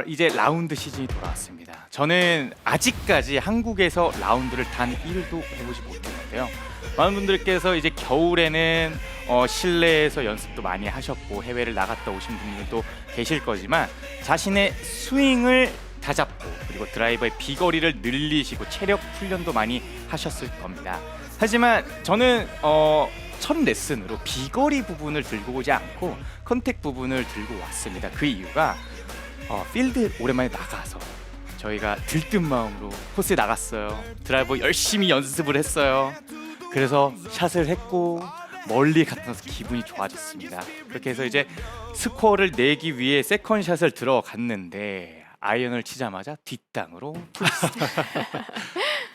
이제 라운드 시즌이 돌아왔습니다. 저는 아직까지 한국에서 라운드를 단 1도 해보지 못했는데요. 많은 분들께서 이제 겨울에는 실내에서 연습도 많이 하셨고 해외를 나갔다 오신 분들도 계실 거지만 자신의 스윙을 다잡고 그리고 드라이버의 비거리를 늘리시고 체력 훈련도 많이 하셨을 겁니다. 하지만 저는 첫 레슨으로 비거리 부분을 들고 오지 않고 컨택 부분을 들고 왔습니다. 그 이유가 필드 오랜만에 나가서 저희가 들뜬 마음으로 코스에 나갔어요. 드라이버 열심히 연습을 했어요. 그래서 샷을 했고 멀리 갔다 와서 기분이 좋아졌습니다. 그렇게 해서 이제 스코어를 내기 위해 세컨샷을 들어갔는데 아이언을 치자마자 뒷땅으로 풀렸습니다.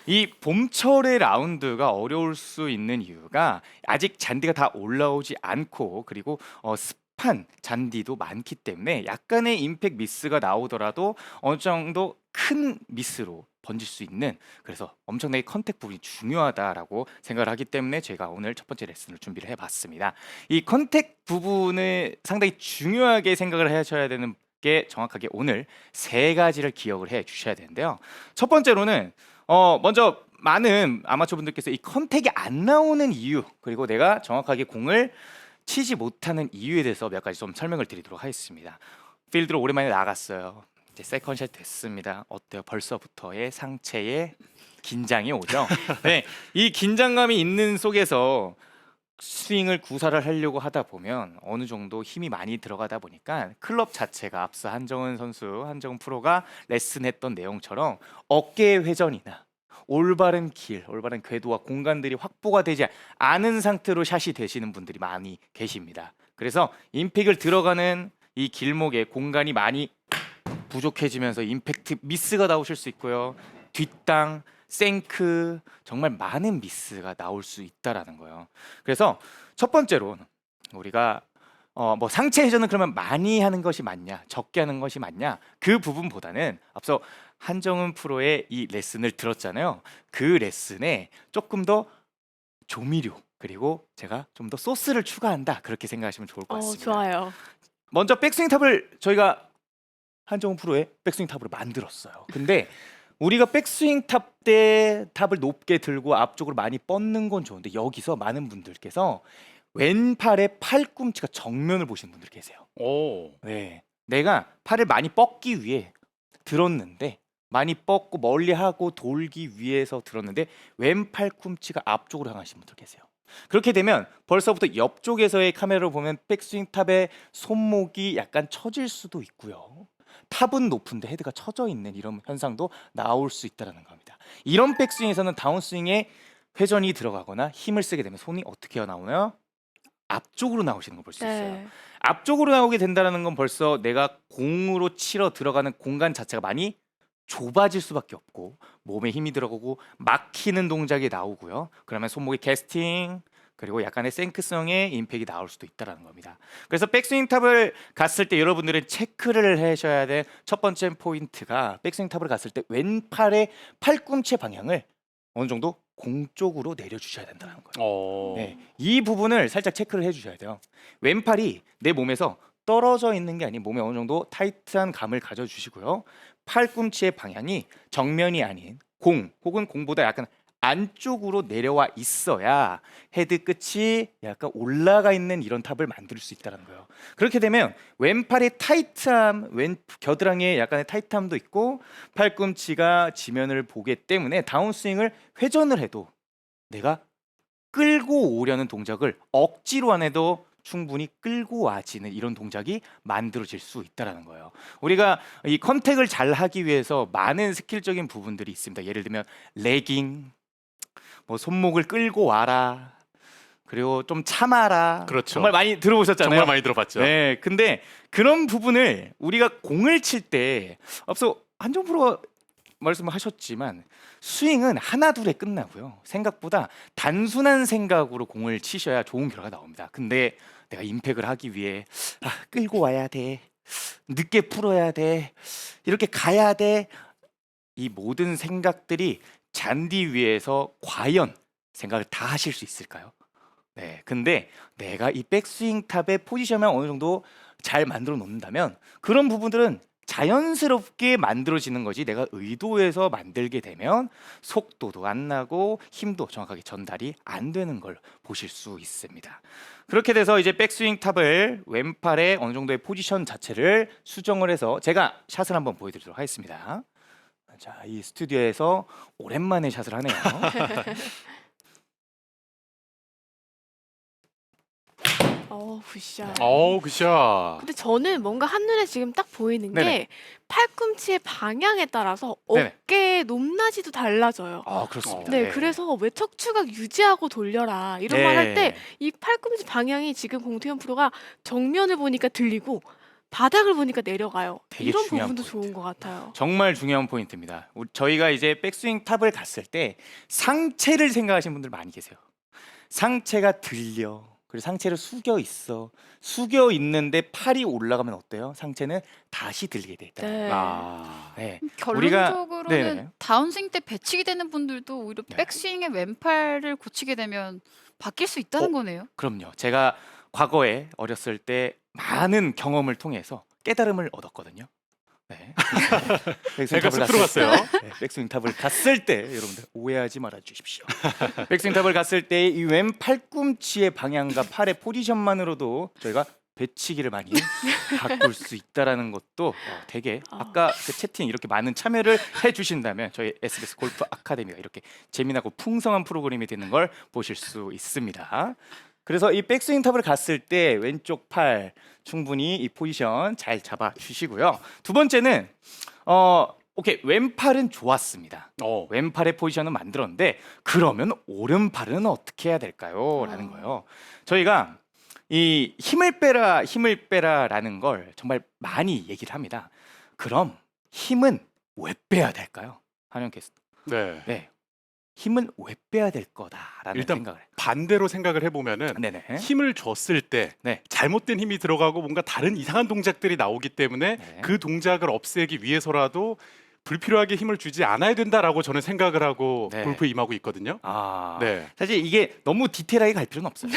이 봄철의 라운드가 어려울 수 있는 이유가 아직 잔디가 다 올라오지 않고 그리고 습한 잔디도 많기 때문에 약간의 임팩 미스가 나오더라도 어느 정도 큰 미스로 번질 수 있는, 그래서 엄청나게 컨택 부분이 중요하다라고 생각을 하기 때문에 제가 오늘 첫 번째 레슨을 준비를 해봤습니다. 이 컨택 부분을 상당히 중요하게 생각을 하셔야 되는 게 정확하게 오늘 세 가지를 기억을 해 주셔야 되는데요. 첫 번째로는 먼저 많은 아마추어 분들께서 이 컨택이 안 나오는 이유, 그리고 내가 정확하게 공을 치지 못하는 이유에 대해서 몇 가지 좀 설명을 드리도록 하겠습니다. 필드로 오랜만에 나갔어요. 이제 세컨샷 됐습니다. 어때요? 벌써부터의 상체에 긴장이 오죠. 네, 이 긴장감이 있는 속에서 스윙을 구사를 하려고 하다 보면 어느 정도 힘이 많이 들어가다 보니까 클럽 자체가 앞서 한정은 프로가 레슨했던 내용처럼 어깨 회전이나 올바른 길, 올바른 궤도와 공간들이 확보가 되지 않은 상태로 샷이 되시는 분들이 많이 계십니다. 그래서 임팩을 들어가는 이 길목에 공간이 많이 부족해지면서 임팩트 미스가 나오실 수 있고요. 뒷땅, 생크, 정말 많은 미스가 나올 수 있다라는 거예요. 그래서 첫 번째로 우리가 뭐 상체 회전은 그러면 많이 하는 것이 맞냐, 적게 하는 것이 맞냐, 그 부분보다는 앞서 한정은 프로의 이 레슨을 들었잖아요. 그 레슨에 조금 더 조미료, 그리고 제가 좀 더 소스를 추가한다, 그렇게 생각하시면 좋을 것 같습니다. 좋아요. 먼저 백스윙 탑을 저희가 한정은 프로의 백스윙 탑으로 만들었어요. 근데 우리가 백스윙 탑 때 탑을 높게 들고 앞쪽으로 많이 뻗는 건 좋은데 여기서 많은 분들께서 왼팔의 팔꿈치가 정면을 보시는 분들 계세요. 오. 네, 내가 팔을 많이 뻗기 위해 들었는데, 많이 뻗고 멀리하고 돌기 위해서 들었는데 왼팔 꿈치가 앞쪽으로 향하시는 분들 계세요. 그렇게 되면 벌써부터 옆쪽에서의 카메라로 보면 백스윙 탑의 손목이 약간 처질 수도 있고요. 탑은 높은데 헤드가 처져 있는 이런 현상도 나올 수 있다는 겁니다. 이런 백스윙에서는 다운스윙에 회전이 들어가거나 힘을 쓰게 되면 손이 어떻게 나오나요? 앞쪽으로 나오시는 걸 볼 수 있어요. 네. 앞쪽으로 나오게 된다는 건 벌써 내가 공으로 치러 들어가는 공간 자체가 많이 좁아질 수밖에 없고 몸에 힘이 들어가고 막히는 동작이 나오고요. 그러면 손목의 캐스팅, 그리고 약간의 생크성의 임팩이 나올 수도 있다는 겁니다. 그래서 백스윙 탑을 갔을 때 여러분들은 체크를 하셔야 될 첫 번째 포인트가, 백스윙 탑을 갔을 때 왼팔의 팔꿈치 방향을 어느 정도 공 쪽으로 내려주셔야 된다는 거예요. 네, 이 부분을 살짝 체크를 해주셔야 돼요. 왼팔이 내 몸에서 떨어져 있는 게 아닌 몸에 어느 정도 타이트한 감을 가져주시고요. 팔꿈치의 방향이 정면이 아닌 공 혹은 공보다 약간 안쪽으로 내려와 있어야 헤드 끝이 약간 올라가 있는 이런 탑을 만들 수 있다는 거예요. 그렇게 되면 왼팔의 타이트함, 왼 겨드랑이에 약간의 타이트함도 있고 팔꿈치가 지면을 보기 때문에 다운스윙을 회전을 해도 내가 끌고 오려는 동작을 억지로 안 해도 충분히 끌고 와지는 이런 동작이 만들어질 수 있다는 거예요. 우리가 이 컨택을 잘 하기 위해서 많은 스킬적인 부분들이 있습니다. 예를 들면 레깅, 뭐 손목을 끌고 와라, 그리고 좀 참아라. 그렇죠. 정말 많이 들어보셨잖아요. 정말 많이 들어봤죠. 네, 근데 그런 부분을 우리가 공을 칠 때 앞서 한정 프로가 말씀하셨지만 스윙은 하나 둘에 끝나고요. 생각보다 단순한 생각으로 공을 치셔야 좋은 결과가 나옵니다. 근데 내가 임팩을 하기 위해 끌고 와야 돼, 늦게 풀어야 돼, 이렇게 가야 돼, 이 모든 생각들이 잔디 위에서 과연 생각을 다 하실 수 있을까요? 네, 근데 내가 이 백스윙 탑의 포지션만 어느 정도 잘 만들어 놓는다면 그런 부분들은 자연스럽게 만들어지는 거지 내가 의도해서 만들게 되면 속도도 안 나고 힘도 정확하게 전달이 안 되는 걸 보실 수 있습니다. 그렇게 돼서 이제 백스윙 탑을 왼팔에 어느 정도의 포지션 자체를 수정을 해서 제가 샷을 한번 보여드리도록 하겠습니다. 자, 이 스튜디오에서 오랜만에 샷을 하네요. 굿샷. 굿샷. 근데 저는 뭔가 한눈에 지금 딱 보이는 네네. 게 팔꿈치의 방향에 따라서 네네. 어깨 높낮이도 달라져요. 그렇습니다. 네, 그래서 왜 척추각 유지하고 돌려라 이런 말 할 때 네. 이 팔꿈치 방향이 지금 공태현 프로가 정면을 보니까 들리고 바닥을 보니까 내려가요. 되게 이런 중요한 부분도 포인트. 좋은 것 같아요. 정말 중요한 포인트입니다. 저희가 이제 백스윙 탑을 갔을 때 상체를 생각하시는 분들 많이 계세요. 상체가 들려. 그리고 상체를 숙여 있어. 숙여 있는데 팔이 올라가면 어때요? 상체는 다시 들리게 돼 있다. 네. 네. 결론적으로는 네네. 다운스윙 때 배치기 되는 분들도 오히려 네. 백스윙의 왼팔을 고치게 되면 바뀔 수 있다는 거네요. 그럼요. 제가 과거에 어렸을 때 많은 경험을 통해서 깨달음을 얻었거든요. 네. 제가 쑥 들어갔어요. 백스윙 탑을 갔을 때 여러분들 오해하지 말아 주십시오. 백스윙 탑을 갔을 때 이 왼 팔꿈치의 방향과 팔의 포지션만으로도 저희가 배치기를 많이 바꿀 수 있다라는 것도 되게 아까 그 채팅 이렇게 많은 참여를 해주신다면 저희 SBS 골프 아카데미가 이렇게 재미나고 풍성한 프로그램이 되는 걸 보실 수 있습니다. 그래서 이 백스윙 탑을 갔을 때 왼쪽 팔 충분히 이 포지션 잘 잡아 주시고요. 두 번째는 오케이, 왼팔은 좋았습니다. 왼팔의 포지션은 만들었는데 그러면 오른팔은 어떻게 해야 될까요? 라는 거예요. 저희가 이 힘을 빼라라는 걸 정말 많이 얘기를 합니다. 그럼 힘은 왜 빼야 될까요? 한영 캐스터. 네. 힘은 왜 빼야 될 거다라는 일단 생각을 해요. 반대로 생각을 해보면은 네네. 힘을 줬을 때 네. 잘못된 힘이 들어가고 뭔가 다른 이상한 동작들이 나오기 때문에 네. 그 동작을 없애기 위해서라도 불필요하게 힘을 주지 않아야 된다라고 저는 생각을 하고 네. 골프에 임하고 있거든요. 네. 사실 이게 너무 디테일하게 갈 필요는 없어요.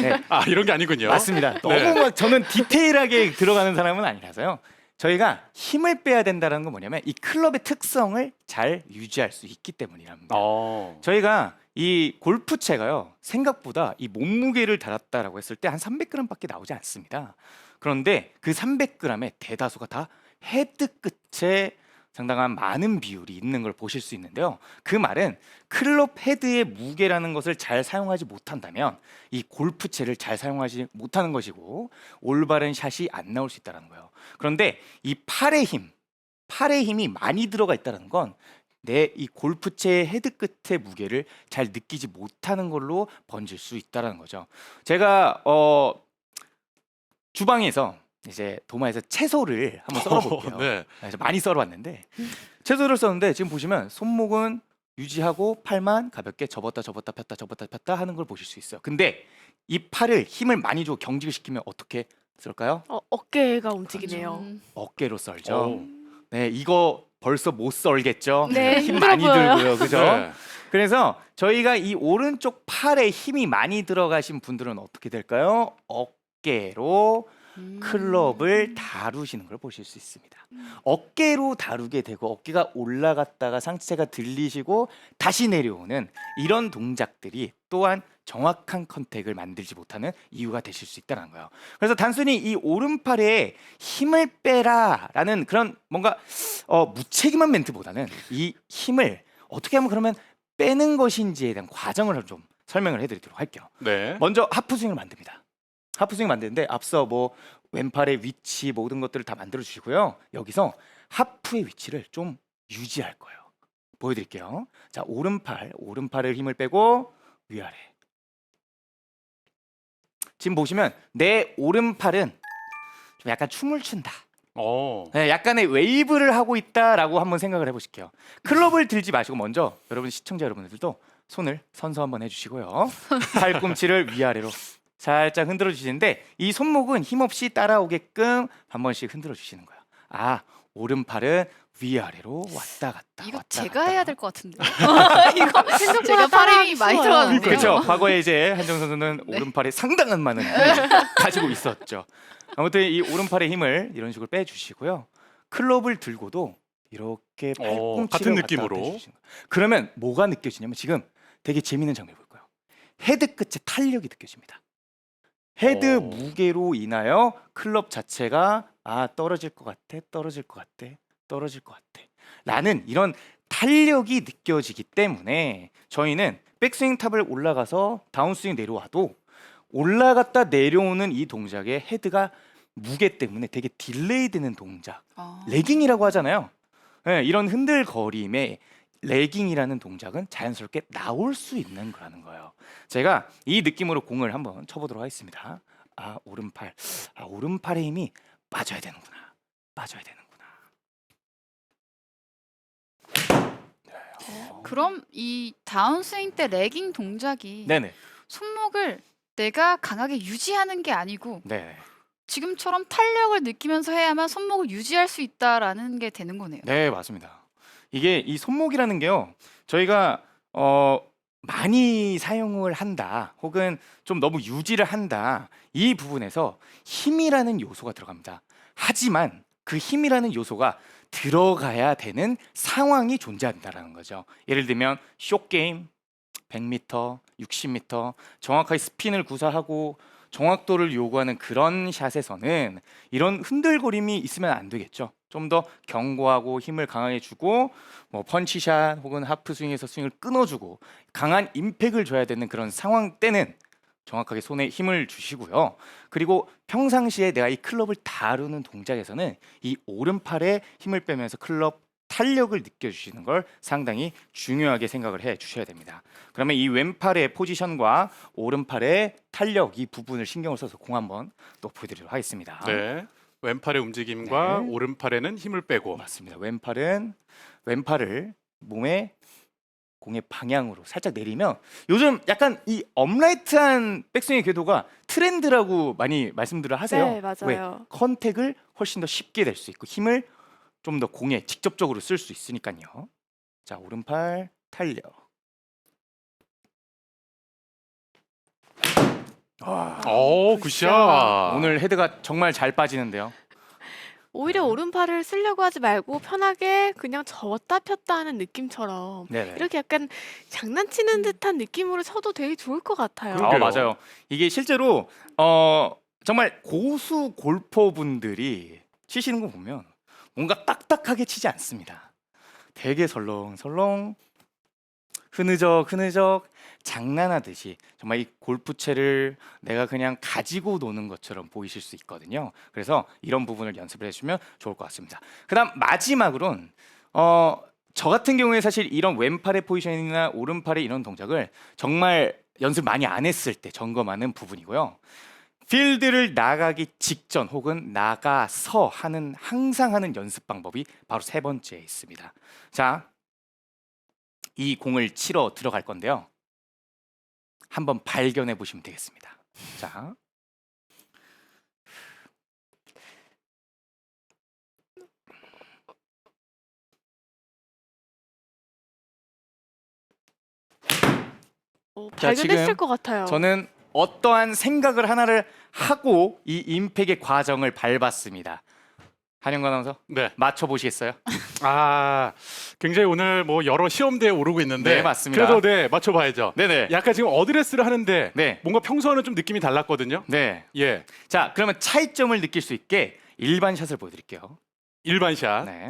네. 이런 게 아니군요. 맞습니다. 너무 네. 막 저는 디테일하게 들어가는 사람은 아니라서요. 저희가 힘을 빼야 된다는 건 뭐냐면 이 클럽의 특성을 잘 유지할 수 있기 때문이랍니다. 저희가 이 골프채가요 생각보다 이 몸무게를 달았다라고 했을 때 한 300g밖에 나오지 않습니다. 그런데 그 300g의 대다수가 다 헤드 끝에 상당한 많은 비율이 있는 걸 보실 수 있는데요. 그 말은 클럽 헤드의 무게라는 것을 잘 사용하지 못한다면 이 골프채를 잘 사용하지 못하는 것이고 올바른 샷이 안 나올 수 있다는 거예요. 그런데 이 팔의 힘이 많이 들어가 있다는 건 내 이 골프채의 헤드 끝의 무게를 잘 느끼지 못하는 걸로 번질 수 있다는 거죠. 제가 주방에서 이제 도마에서 채소를 한번 썰어볼게요. 네. 그래서 많이 썰어봤는데 채소를 썼는데 지금 보시면 손목은 유지하고 팔만 가볍게 접었다 폈다 하는 걸 보실 수 있어요. 근데 이 팔을 힘을 많이 주고 경직을 시키면 어떻게 썰까요? 어깨가 움직이네요. 어깨로 썰죠. 네, 이거 벌써 못 썰겠죠? 네, 힘 힘들어 많이 보여요. 들고요, 그죠? 네. 그래서 저희가 이 오른쪽 팔에 힘이 많이 들어가신 분들은 어떻게 될까요? 어깨로 클럽을 다루시는 걸 보실 수 있습니다. 어깨로 다루게 되고 어깨가 올라갔다가 상체가 들리시고 다시 내려오는 이런 동작들이 또한 정확한 컨택을 만들지 못하는 이유가 되실 수 있다는 거예요. 그래서 단순히 이 오른팔에 힘을 빼라라는 그런 뭔가 무책임한 멘트보다는 이 힘을 어떻게 하면 그러면 빼는 것인지에 대한 과정을 좀 설명을 해드리도록 할게요. 네. 먼저 하프스윙을 만듭니다. 하프스윙 만드는데 앞서 뭐 왼팔의 위치 모든 것들을 다 만들어 주시고요. 여기서 하프의 위치를 좀 유지할 거예요. 보여드릴게요. 자, 오른팔을 힘을 빼고 위아래. 지금 보시면 내 오른팔은 좀 약간 춤을 춘다. 네, 약간의 웨이브를 하고 있다라고 한번 생각을 해보실게요. 클럽을 들지 마시고 먼저 여러분 시청자 여러분들도 손을 선서 한번 해주시고요. 팔꿈치를 위아래로 살짝 흔들어 주시는데 이 손목은 힘없이 따라오게끔 한 번씩 흔들어 주시는 거예요. 오른팔은 위아래로 왔다 갔다. 이거 왔다 제가 갔다. 해야 될 것 같은데. 생각보다 제가 팔 힘이 많이 쉬워요. 들어가는데요. 그렇죠. 과거에 이제 한정 선수는 오른팔에 상당한 많은 힘을 가지고 있었죠. 아무튼 이 오른팔의 힘을 이런 식으로 빼주시고요. 클럽을 들고도 이렇게 팔꿈치를 같은 왔다 느낌으로. 갔다 해주시는 거예요. 그러면 뭐가 느껴지냐면 지금 되게 재밌는 장면 볼 거예요. 헤드 끝에 탄력이 느껴집니다. 헤드 오. 무게로 인하여 클럽 자체가 떨어질 것 같아, 떨어질 것 같아, 떨어질 것 같아 라는 이런 탄력이 느껴지기 때문에 저희는 백스윙 탑을 올라가서 다운스윙 내려와도 올라갔다 내려오는 이 동작의 헤드가 무게 때문에 되게 딜레이 되는 동작, 레깅이라고 하잖아요. 네, 이런 흔들거림에 레깅이라는 동작은 자연스럽게 나올 수 있는 거라는 거예요. 제가 이 느낌으로 공을 한번 쳐보도록 하겠습니다. 오른팔, 오른팔의 힘이 빠져야 되는구나, 빠져야 되는구나. 그럼 이 다운스윙 때 레깅 동작이 네네, 손목을 내가 강하게 유지하는 게 아니고 네, 지금처럼 탄력을 느끼면서 해야만 손목을 유지할 수 있다라는 게 되는 거네요. 네, 맞습니다. 이게 이 손목이라는 게요, 저희가 많이 사용을 한다, 혹은 좀 너무 유지를 한다, 이 부분에서 힘이라는 요소가 들어갑니다. 하지만 그 힘이라는 요소가 들어가야 되는 상황이 존재한다라는 거죠. 예를 들면 숏게임 100m, 60m 정확하게 스핀을 구사하고 정확도를 요구하는 그런 샷에서는 이런 흔들거림이 있으면 안 되겠죠. 좀 더 견고하고 힘을 강하게 주고 뭐 펀치샷 혹은 하프 스윙에서 스윙을 끊어주고 강한 임팩을 줘야 되는 그런 상황 때는 정확하게 손에 힘을 주시고요. 그리고 평상시에 내가 이 클럽을 다루는 동작에서는 이 오른팔에 힘을 빼면서 클럽 탄력을 느껴주시는 걸 상당히 중요하게 생각을 해 주셔야 됩니다. 그러면 이 왼팔의 포지션과 오른팔의 탄력 이 부분을 신경을 써서 공 한번 또 보여드리도록 하겠습니다. 네. 왼팔의 움직임과 네. 오른팔에는 힘을 빼고. 맞습니다. 왼팔을 몸의 공의 방향으로 살짝 내리면 요즘 약간 이 업라이트한 백스윙의 궤도가 트렌드라고 많이 말씀들을 하세요. 네, 맞아요. 왜? 컨택을 훨씬 더 쉽게 낼 수 있고 힘을 좀 더 공에 직접적으로 쓸 수 있으니까요. 자, 오른팔 탄력. 굿샷. 오늘 헤드가 정말 잘 빠지는데요. 오히려 오른팔을 쓰려고 하지 말고 편하게 그냥 졌다 폈다 하는 느낌처럼 네네. 이렇게 약간 장난치는 듯한 느낌으로 쳐도 되게 좋을 것 같아요. 그러게요. 맞아요. 이게 실제로 정말 고수 골퍼분들이 치시는 거 보면 뭔가 딱딱하게 치지 않습니다. 되게 설렁설렁 흐느적 장난하듯이 정말 이 골프채를 내가 그냥 가지고 노는 것처럼 보이실 수 있거든요. 그래서 이런 부분을 연습을 해주시면 좋을 것 같습니다. 그다음 마지막으로는 저 같은 경우에 사실 이런 왼팔의 포지션이나 오른팔의 이런 동작을 정말 연습 많이 안 했을 때 점검하는 부분이고요. 필드를 나가기 직전 혹은 나가서 항상 하는 연습 방법이 바로 세 번째에 있습니다. 자, 이 공을 치러 들어갈 건데요. 한번 발견해 보시면 되겠습니다. 자, 발견했을 지금 것 같아요. 저는 어떠한 생각을 하나를 하고 이 임팩의 과정을 밟았습니다. 한영관 아나운서 네. 맞춰보시겠어요? 굉장히 오늘 뭐 여러 시험대에 오르고 있는데. 네, 맞습니다. 그래도 네, 맞춰봐야죠. 네네. 약간 지금 어드레스를 하는데 네. 뭔가 평소와는 좀 느낌이 달랐거든요. 네. 예. 자, 그러면 차이점을 느낄 수 있게 일반 샷을 보여드릴게요. 일반 샷. 네.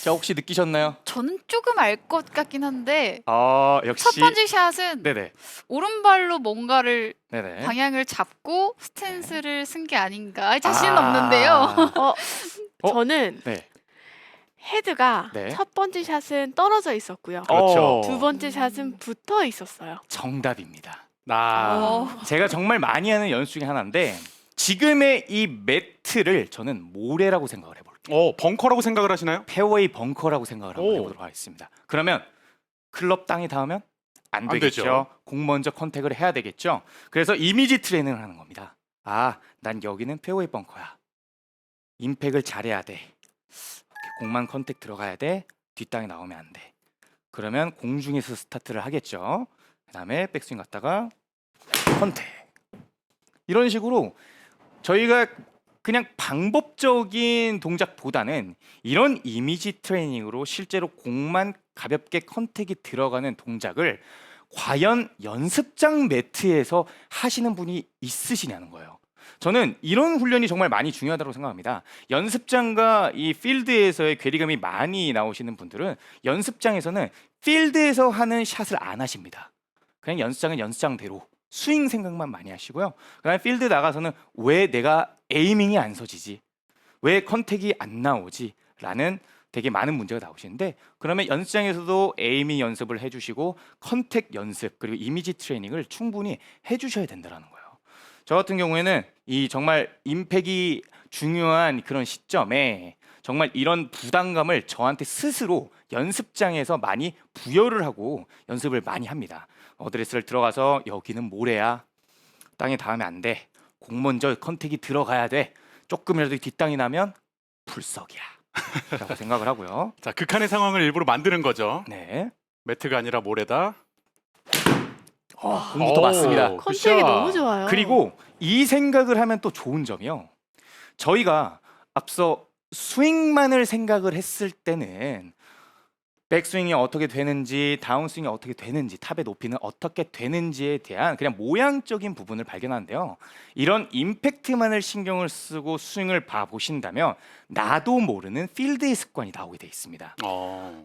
자, 혹시 느끼셨나요? 저는 조금 알 것 같긴 한데 역시. 첫 번째 샷은 네네. 오른발로 뭔가를 네네. 방향을 잡고 스탠스를 쓴 게 아닌가 자신은 아. 없는데요. 저는 네. 헤드가 네. 첫 번째 샷은 떨어져 있었고요. 그렇죠. 두 번째 샷은 붙어 있었어요. 정답입니다. 아. 제가 정말 많이 하는 연습 중에 하나인데 지금의 이 매트를 저는 모래라고 생각을 해볼게요. 벙커라고 생각을 하시나요? 페어웨이 벙커라고 생각을 한번 오. 해보도록 하겠습니다. 그러면 클럽 땅에 닿으면 안 안 되겠죠. 되죠. 공 먼저 컨택을 해야 되겠죠. 그래서 이미지 트레이닝을 하는 겁니다. 난 여기는 페어웨이 벙커야. 임팩을 잘해야 돼. 이렇게 공만 컨택 들어가야 돼. 뒷땅에 나오면 안 돼. 그러면 공중에서 스타트를 하겠죠. 그 다음에 백스윙 갔다가 컨택. 이런 식으로 저희가 그냥 방법적인 동작보다는 이런 이미지 트레이닝으로 실제로 공만 가볍게 컨택이 들어가는 동작을 과연 연습장 매트에서 하시는 분이 있으시냐는 거예요. 저는 이런 훈련이 정말 많이 중요하다고 생각합니다. 연습장과 이 필드에서의 괴리감이 많이 나오시는 분들은 연습장에서는 필드에서 하는 샷을 안 하십니다. 그냥 연습장은 연습장대로 스윙 생각만 많이 하시고요. 그다음에 필드 나가서는 왜 내가 에이밍이 안 서지지? 왜 컨택이 안 나오지? 라는 되게 많은 문제가 나오시는데, 그러면 연습장에서도 에이밍 연습을 해주시고 컨택 연습 그리고 이미지 트레이닝을 충분히 해주셔야 된다는 거예요. 저 같은 경우에는 이 정말 임팩이 중요한 그런 시점에 정말 이런 부담감을 저한테 스스로 연습장에서 많이 부여를 하고 연습을 많이 합니다. 어드레스를 들어가서 여기는 모래야, 땅에 닿으면 안 돼, 공 먼저 컨택이 들어가야 돼, 조금이라도 뒷땅이 나면 불석이야 라고 생각을 하고요. 자, 극한의 상황을 일부러 만드는 거죠. 네, 매트가 아니라 모래다. 공부도 맞습니다. 컨택이 너무 좋아요. 그리고 이 생각을 하면 또 좋은 점이요. 저희가 앞서 스윙만을 생각을 했을 때는 백스윙이 어떻게 되는지, 다운스윙이 어떻게 되는지, 탑의 높이는 어떻게 되는지에 대한 그냥 모양적인 부분을 발견하는데요. 이런 임팩트만을 신경을 쓰고 스윙을 봐보신다면 나도 모르는 필드의 습관이 나오게 돼 있습니다.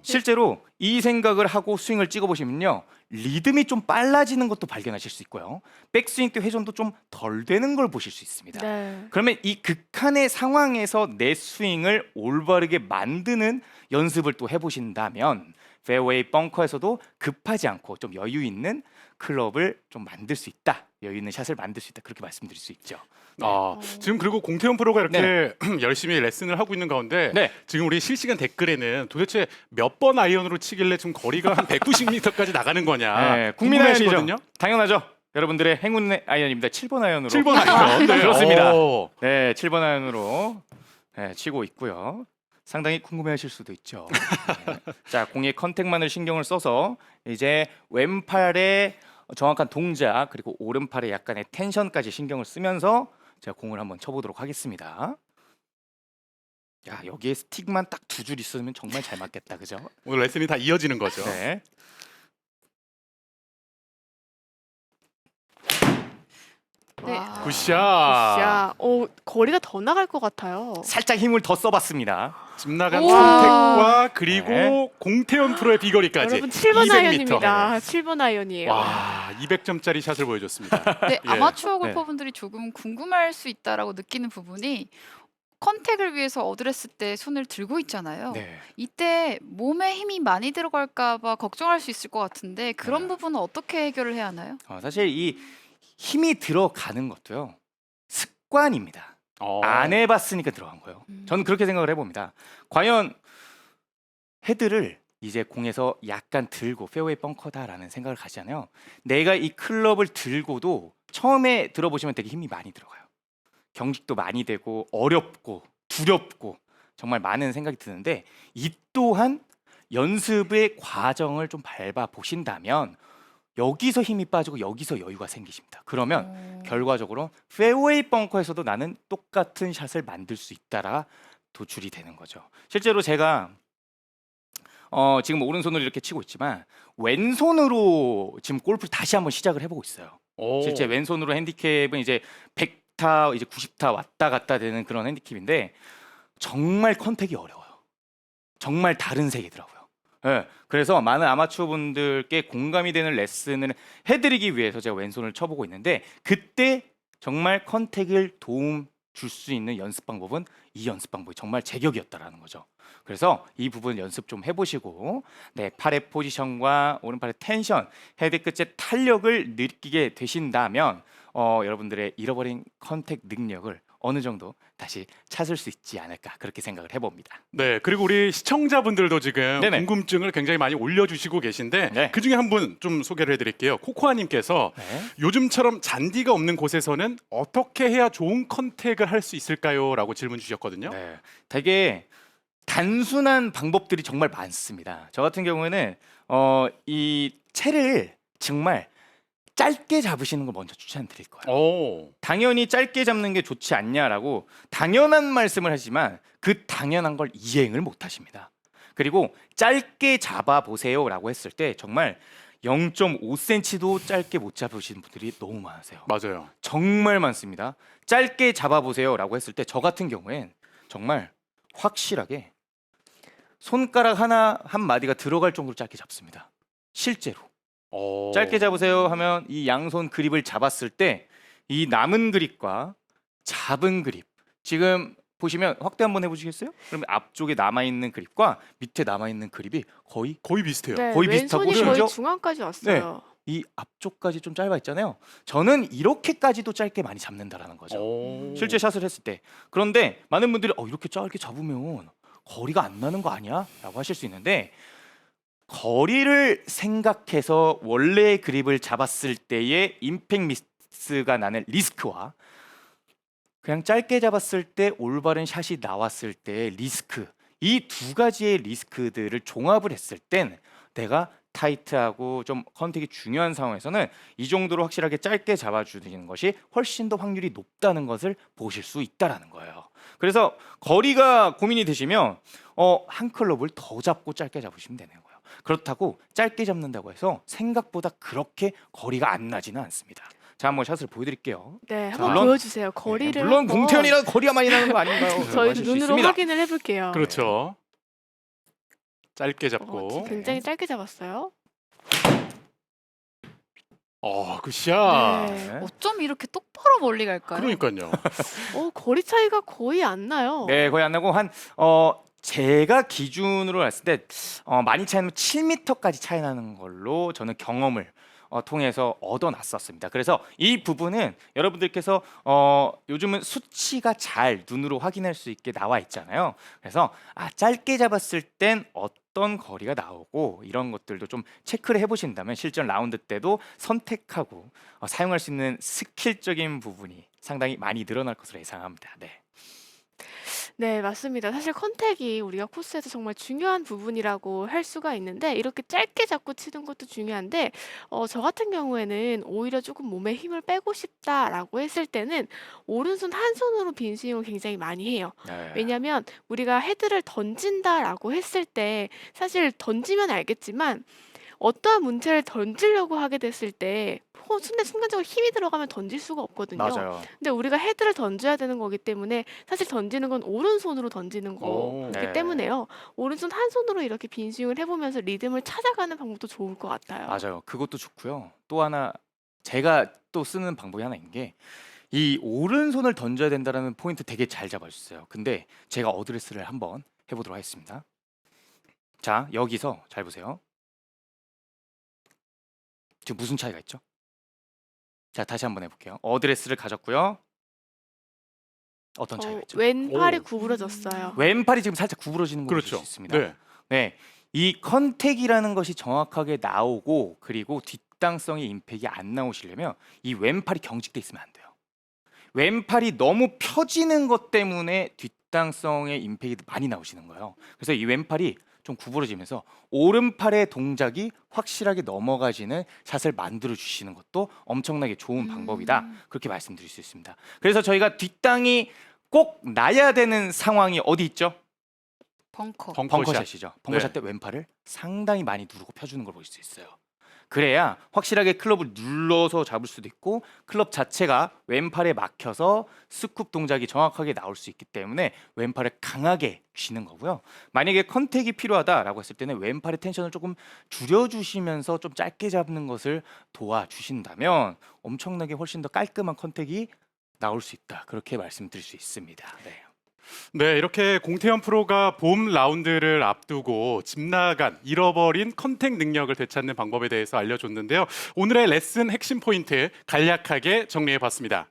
실제로 이 생각을 하고 스윙을 찍어보시면요, 리듬이 좀 빨라지는 것도 발견하실 수 있고요, 백스윙 때 회전도 좀 덜 되는 걸 보실 수 있습니다. 네. 그러면 이 극한의 상황에서 내 스윙을 올바르게 만드는 연습을 또 해보신다면 페어웨이 벙커에서도 급하지 않고 좀 여유 있는 클럽을 좀 만들 수 있다, 여유 있는 샷을 만들 수 있다, 그렇게 말씀드릴 수 있죠. 지금 그리고 공태현 프로가 이렇게 열심히 레슨을 하고 있는 가운데 네. 지금 우리 실시간 댓글에는 도대체 몇 번 아이언으로 치길래 지금 거리가 한 190m까지 나가는 거냐 네, 국민 아이언이죠. 궁금해하시거든요. 당연하죠. 여러분들의 행운의 아이언입니다. 7번 아이언으로. 7번 아이언. 네. 그렇습니다. 오. 네, 7번 아이언으로 치고 있고요. 상당히 궁금해하실 수도 있죠. 네. 자, 공의 컨택만을 신경을 써서 이제 왼팔의 정확한 동작 그리고 오른팔의 약간의 텐션까지 신경을 쓰면서 제가 공을 한번 쳐보도록 하겠습니다. 야, 여기에 스틱만 딱 두 줄 있으면 정말 잘 맞겠다, 그죠? 오늘 레슨이 다 이어지는 거죠. 네. 네. 와. 굿샷. 야, 거리가 더 나갈 것 같아요. 살짝 힘을 더 써봤습니다. 집 나간 오. 선택과 그리고 네. 공태현 프로의 비거리까지 여러분 7번 200m. 아이언입니다. 7번 아이언이에요. 와, 200점짜리 샷을 보여줬습니다. 네, 예. 아마추어 골퍼분들이 조금 궁금할 수 있다라고 느끼는 부분이 컨택을 위해서 어드레스 때 손을 들고 있잖아요. 네. 이때 몸에 힘이 많이 들어갈까 봐 걱정할 수 있을 것 같은데 그런 네. 부분은 어떻게 해결을 해야 하나요? 사실 이 힘이 들어가는 것도요, 습관입니다. 어. 안 해봤으니까 들어간 거예요. 저는 그렇게 생각을 해봅니다. 과연 헤드를 이제 공에서 약간 들고 페어웨이 벙커다라는 생각을 가지잖아요. 내가 이 클럽을 들고도 처음에 들어보시면 되게 힘이 많이 들어가요. 경직도 많이 되고 어렵고 두렵고 정말 많은 생각이 드는데, 이 또한 연습의 과정을 좀 밟아 보신다면 여기서 힘이 빠지고 여기서 여유가 생기십니다. 그러면 결과적으로 페어웨이 벙커에서도 나는 똑같은 샷을 만들 수 있다라 도출이 되는 거죠. 실제로 제가 지금 오른손으로 이렇게 치고 있지만 왼손으로 지금 골프를 다시 한번 시작을 해보고 있어요. 오. 실제 왼손으로 핸디캡은 이제 100타, 이제 90타 왔다 갔다 되는 그런 핸디캡인데 정말 컨택이 어려워요. 정말 다른 세계더라고요. 네, 그래서 많은 아마추어 분들께 공감이 되는 레슨을 해드리기 위해서 제가 왼손을 쳐보고 있는데, 그때 정말 컨택을 도움 줄 수 있는 연습 방법은 이 연습 방법이 정말 제격이었다라는 거죠. 그래서 이 부분 연습 좀 해보시고, 네, 팔의 포지션과 오른팔의 텐션, 헤드 끝의 탄력을 느끼게 되신다면 여러분들의 잃어버린 컨택 능력을 어느 정도 다시 찾을 수 있지 않을까, 그렇게 생각을 해봅니다. 네, 그리고 우리 시청자분들도 지금 네네. 궁금증을 굉장히 많이 올려주시고 계신데 네. 그 중에 한 분 좀 소개를 해드릴게요. 코코아님께서 네. 요즘처럼 잔디가 없는 곳에서는 어떻게 해야 좋은 컨택을 할 수 있을까요? 라고 질문 주셨거든요. 네, 되게 단순한 방법들이 정말 많습니다. 저 같은 경우에는 이 채를 정말 짧게 잡으시는 걸 먼저 추천드릴 거예요. 오. 당연히 짧게 잡는 게 좋지 않냐라고 당연한 말씀을 하지만 그 당연한 걸 이행을 못 하십니다. 그리고 짧게 잡아 보세요라고 했을 때 정말 0.5cm도 짧게 못 잡으시는 분들이 너무 많으세요. 맞아요. 정말 많습니다. 짧게 잡아 보세요라고 했을 때 저 같은 경우엔 정말 확실하게 손가락 하나 한 마디가 들어갈 정도로 짧게 잡습니다. 실제로. 오. 짧게 잡으세요 하면 이 양손 그립을 잡았을 때 이 남은 그립과 잡은 그립 지금 보시면 확대 한번 해보시겠어요? 그러면 앞쪽에 남아있는 그립과 밑에 남아있는 그립이 거의 거의 비슷해요. 네, 거의 비슷하고 왼손이 심지어- 거의 중앙까지 왔어요. 이 앞쪽까지 좀 짧아 있잖아요. 저는 이렇게까지도 짧게 많이 잡는다라는 거죠. 오. 실제 샷을 했을 때. 그런데 많은 분들이 이렇게 짧게 잡으면 거리가 안 나는 거 아니야? 라고 하실 수 있는데 거리를 생각해서 원래의 그립을 잡았을 때의 임팩 미스가 나는 리스크와 그냥 짧게 잡았을 때 올바른 샷이 나왔을 때의 리스크 이 두 가지의 리스크들을 종합을 했을 땐 내가 타이트하고 좀 컨택이 중요한 상황에서는 이 정도로 확실하게 짧게 잡아주는 것이 훨씬 더 확률이 높다는 것을 보실 수 있다라는 거예요. 그래서 거리가 고민이 되시면 한 클럽을 더 잡고 짧게 잡으시면 되는 거예요. 그렇다고 짧게 잡는다고 해서 생각보다 그렇게 거리가 안 나지는 않습니다. 자, 한번 샷을 보여드릴게요. 네, 한번 물론- 보여주세요. 거리를 물론 한번 공태현이라 거리가 많이 나는 거 아닌가요? 저희 하실 수 눈으로 있습니다. 확인을 해볼게요. 그렇죠. 짧게 지금 잡고. 굉장히 짧게 잡았어요. 그 샷. 네. 어쩜 이렇게 똑바로 멀리 갈까요? 그러니까요. 거리 차이가 거의 안 나요. 네, 거의 안 나고 한 제가 기준으로 했을 때 많이 차이는 7m까지 차이 나는 걸로 저는 경험을 통해서 얻어놨었습니다. 그래서 이 부분은 여러분들께서 요즘은 수치가 잘 눈으로 확인할 수 있게 나와 있잖아요. 그래서 짧게 잡았을 땐 어떤 거리가 나오고 이런 것들도 좀 체크를 해보신다면 실전 라운드 때도 선택하고 사용할 수 있는 스킬적인 부분이 상당히 많이 늘어날 것으로 예상합니다. 네. 네, 맞습니다. 사실 컨택이 우리가 코스에서 정말 중요한 부분이라고 할 수가 있는데 이렇게 짧게 잡고 치는 것도 중요한데 저 같은 경우에는 오히려 조금 몸에 힘을 빼고 싶다라고 했을 때는 오른손 한 손으로 빈 스윙을 굉장히 많이 해요. 네. 왜냐면 우리가 헤드를 던진다라고 했을 때 사실 던지면 알겠지만 어떠한 문체를 던지려고 하게 됐을 때 순간적으로 힘이 들어가면 던질 수가 없거든요. 맞아요. 근데 우리가 헤드를 던져야 되는 거기 때문에 사실 던지는 건 오른손으로 던지는 거기 네. 때문에요. 오른손 한 손으로 이렇게 빈 스윙을 해보면서 리듬을 찾아가는 방법도 좋을 것 같아요. 맞아요. 그것도 좋고요. 또 하나 제가 또 쓰는 방법이 하나 있는 게 이 오른손을 던져야 된다라는 포인트 되게 잘 잡아주세요. 근데 제가 어드레스를 한번 해보도록 하겠습니다. 자, 여기서 잘 보세요. 지금 무슨 차이가 있죠? 자, 다시 한번 해볼게요. 어드레스를 가졌고요. 어떤 차이가 있죠? 왼팔이 오. 구부러졌어요. 왼팔이 지금 살짝 구부러지는 걸 보실 그렇죠. 수 있습니다. 네. 네, 이 컨택이라는 것이 정확하게 나오고 그리고 뒷땅성의 임팩이 안 나오시려면 이 왼팔이 경직돼 있으면 안 돼요. 왼팔이 너무 펴지는 것 때문에 뒷땅성의 임팩이 많이 나오시는 거예요. 그래서 이 왼팔이 좀 구부러지면서 오른팔의 동작이 확실하게 넘어가지는 샷을 만들어 주시는 것도 엄청나게 좋은 방법이다. 그렇게 말씀드릴 수 있습니다. 그래서 저희가 뒷땅이 꼭 나야 되는 상황이 어디 있죠? 벙커. 벙커샷이죠. 벙커샷 때 왼팔을 상당히 많이 누르고 펴주는 걸 볼 수 있어요. 그래야 확실하게 클럽을 눌러서 잡을 수도 있고 클럽 자체가 왼팔에 막혀서 스쿱 동작이 정확하게 나올 수 있기 때문에 왼팔을 강하게 쥐는 거고요. 만약에 컨택이 필요하다라고 했을 때는 왼팔의 텐션을 조금 줄여주시면서 좀 짧게 잡는 것을 도와주신다면 엄청나게 훨씬 더 깔끔한 컨택이 나올 수 있다. 그렇게 말씀드릴 수 있습니다. 네. 네, 이렇게 공태현 프로가 봄 라운드를 앞두고 집 나간 잃어버린 컨택 능력을 되찾는 방법에 대해서 알려줬는데요. 오늘의 레슨 핵심 포인트 간략하게 정리해봤습니다.